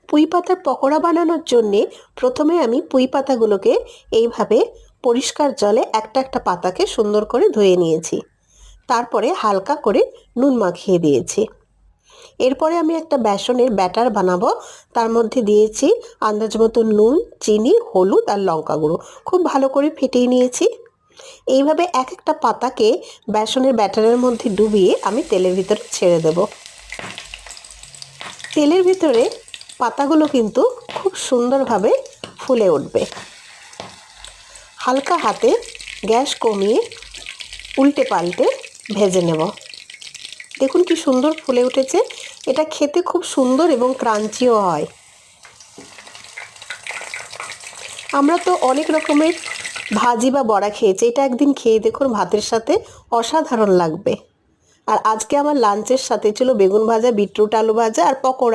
পুঁই পাতার পকোড়া বানানোর জন্যে প্রথমে আমি পুঁই পাতাগুলোকে এইভাবে পরিষ্কার জলে একটা একটা পাতাকে সুন্দর করে ধুয়ে নিয়েছি। তারপরে হালকা করে নুন মাখিয়ে দিয়েছি। এরপরে আমি একটা বেসনের ব্যাটার বানাবো। তার মধ্যে দিয়েছি আন্দাজ মতো নুন, চিনি, হলুদ আর লঙ্কা গুঁড়ো। খুব ভালো করে ফেটিয়ে নিয়েছি। এইভাবে এক একটা পাতাকে বেসনের ব্যাটারের মধ্যে ডুবিয়ে আমি তেলের ভিতরে ছেড়ে দেব। তেলের ভিতরে পাতাগুলো কিন্তু খুব সুন্দরভাবে ফুলে উঠবে। হালকা হাতে গ্যাস কমিয়ে উল্টে পাল্টে ভেজে নেব। দেখুন কি সুন্দর ফুলে উঠেছে। এটা খেতে খুব সুন্দর এবং ক্রাঞ্চিও হয়। আমরা তো অনেক রকমের ভাজি বা বড়া খেয়েছি, এটা একদিন খেয়ে দেখুন, ভাতের সাথে অসাধারণ লাগবে। আর আজকে আমার লাঞ্চের সাথে ছিল বেগুন ভাজা, বিটরুট আলু ভাজা আর পকোড়া।